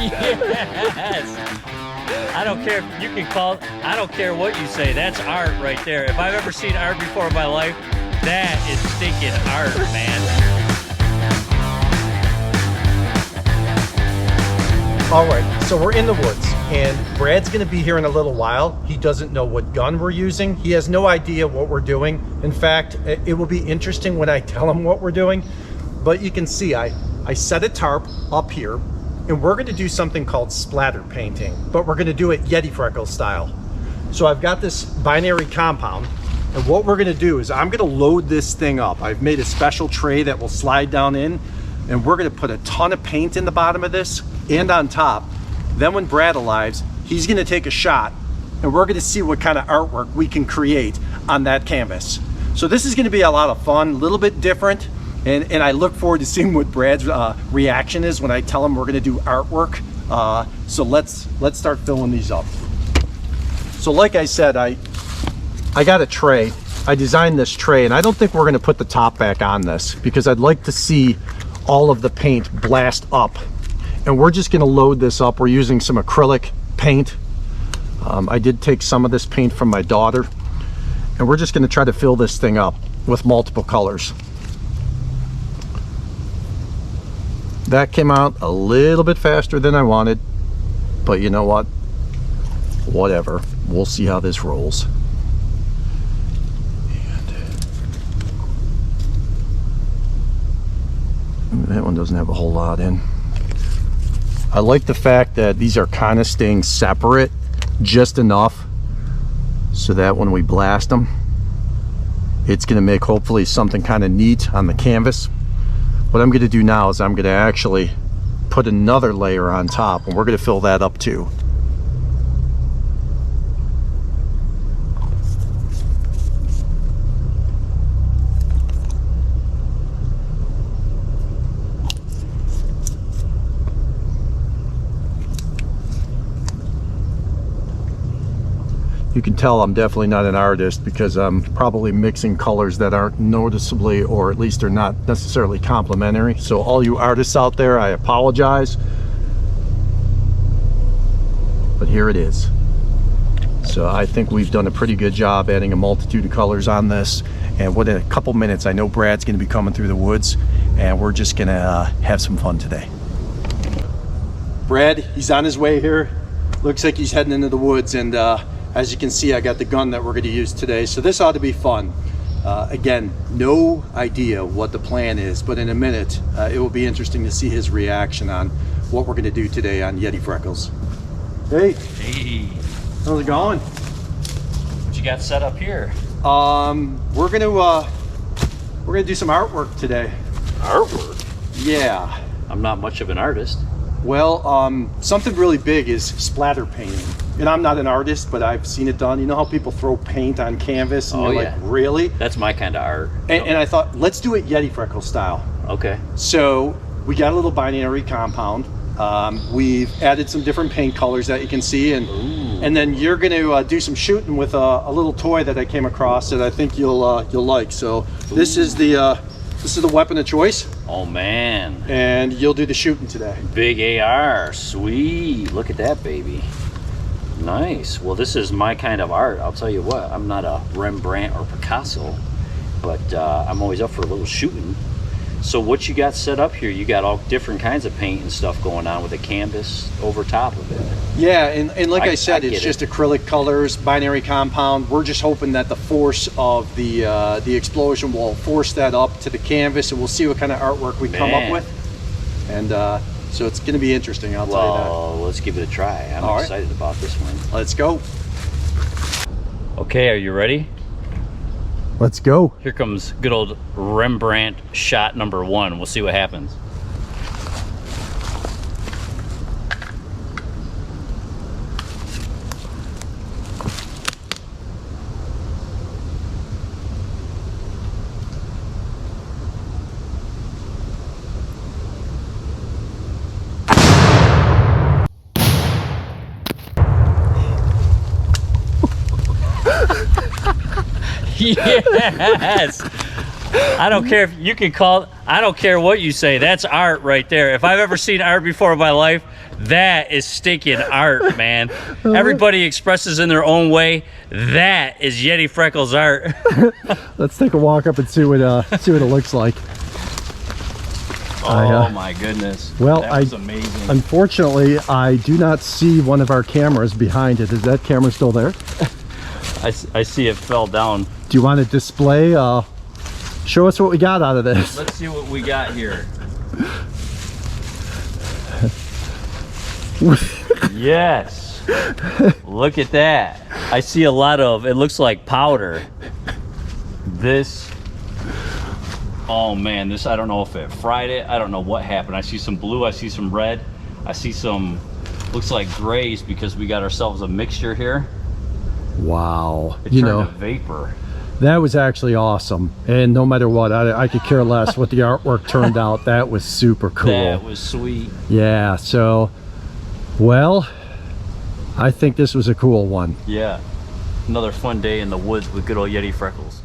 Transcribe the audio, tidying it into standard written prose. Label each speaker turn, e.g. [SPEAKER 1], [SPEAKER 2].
[SPEAKER 1] Yes. I don't care if you can call, I don't care what you say. That's art right there. If I've ever seen art before in my life, that is stinking art, man.
[SPEAKER 2] All right, so we're in the woods and Brad's gonna be here in a little while. He doesn't know what gun we're using. He has no idea what we're doing. In fact, it will be interesting when I tell him what we're doing. But you can see I set a tarp up here and we're gonna do something called splatter painting, but we're gonna do it Yeti Freckles style. So I've got this binary compound, and what we're gonna do is I'm gonna load this thing up. I've made a special tray that will slide down in, and we're gonna put a ton of paint in the bottom of this and on top. Then when Brad arrives, he's gonna take a shot, and we're gonna see what kind of artwork we can create on that canvas. So this is gonna be a lot of fun, a little bit different. And I look forward to seeing what Brad's reaction is when I tell him we're gonna do artwork. So let's start filling these up. So like I said, I got a tray. I designed this tray, and I don't think we're gonna put the top back on this because I'd like to see all of the paint blast up. And we're just gonna load this up. We're using some acrylic paint. I did take some of this paint from my daughter, and we're just gonna try to fill this thing up with multiple colors. That came out a little bit faster than I wanted, but you know what? Whatever. We'll see how this rolls. And that one doesn't have a whole lot in. I like the fact that these are kind of staying separate just enough so that when we blast them, it's going to make hopefully something kind of neat on the canvas. What I'm going to do now is I'm going to actually put another layer on top, and we're going to fill that up too. You can tell I'm definitely not an artist because I'm probably mixing colors that aren't noticeably, or at least are not necessarily complementary. So all you artists out there, I apologize. But here it is. So I think we've done a pretty good job adding a multitude of colors on this. And within a couple minutes, I know Brad's gonna be coming through the woods, and we're just gonna have some fun today. Brad, he's on his way here. Looks like he's heading into the woods, and as you can see, I got the gun that we're going to use today, so this ought to be fun. Again, no idea what the plan is, but in a minute, it will be interesting to see his reaction on what we're going to do today on Yeti Freckles. Hey.
[SPEAKER 1] Hey.
[SPEAKER 2] How's it going?
[SPEAKER 1] What you got set up here?
[SPEAKER 2] We're gonna do some artwork today.
[SPEAKER 1] Artwork?
[SPEAKER 2] Yeah.
[SPEAKER 1] I'm not much of an artist.
[SPEAKER 2] Well, something really big is splatter painting. And I'm not an artist, but I've seen it done. You know how people throw paint on canvas and you're like, really?
[SPEAKER 1] That's my kind of art.
[SPEAKER 2] And I thought, let's do it Yeti Freckles style.
[SPEAKER 1] Okay.
[SPEAKER 2] So we got a little binary compound. We've added some different paint colors that you can see, and then you're going to do some shooting with a little toy that I came across that I think you'll like. So this is the weapon of choice.
[SPEAKER 1] Oh man.
[SPEAKER 2] And you'll do the shooting today.
[SPEAKER 1] Big AR, sweet. Look at that baby. Nice. Well, this is my kind of art. I'll tell you what, I'm not a Rembrandt or Picasso, but I'm always up for a little shooting. So what you got set up here, you got all different kinds of paint and stuff going on with a canvas over top of it.
[SPEAKER 2] Yeah, and like I said, it's just acrylic colors, binary compound. We're just hoping that the force of the explosion will force that up to the canvas, and we'll see what kind of artwork we come up with. And so it's going to be interesting, I'll tell you that.
[SPEAKER 1] Well, let's give it a try. I'm excited about this one.
[SPEAKER 2] Let's go.
[SPEAKER 1] Okay, are you ready?
[SPEAKER 2] Let's go.
[SPEAKER 1] Here comes good old Rembrandt shot number 1. We'll see what happens. Yes. I don't care if you can call I don't care what you say. That's art right there. If I've ever seen art before in my life, that is stinking art, man. Everybody expresses in their own way. That is Yeti Freckles art.
[SPEAKER 3] Let's take a walk up and see what it looks like.
[SPEAKER 1] Oh my goodness.
[SPEAKER 3] Well,
[SPEAKER 1] that was amazing.
[SPEAKER 3] Unfortunately, I do not see one of our cameras behind it. Is that camera still there?
[SPEAKER 1] I see it fell down.
[SPEAKER 3] Do you want to display? Show us what we got out of this.
[SPEAKER 1] Let's see what we got here. Yes. Look at that. I see a lot of, it looks like powder. This, oh man, this, I don't know if it fried it. I don't know what happened. I see some blue, I see some red. I see some, looks like grays because we got ourselves a mixture here.
[SPEAKER 3] Wow.
[SPEAKER 1] It turned to vapor.
[SPEAKER 3] That was actually awesome. And no matter what, I could care less what the artwork turned out. That was super cool.
[SPEAKER 1] That was sweet.
[SPEAKER 3] Yeah, so, well, I think this was a cool one.
[SPEAKER 1] Yeah. Another fun day in the woods with good old Yeti Freckles.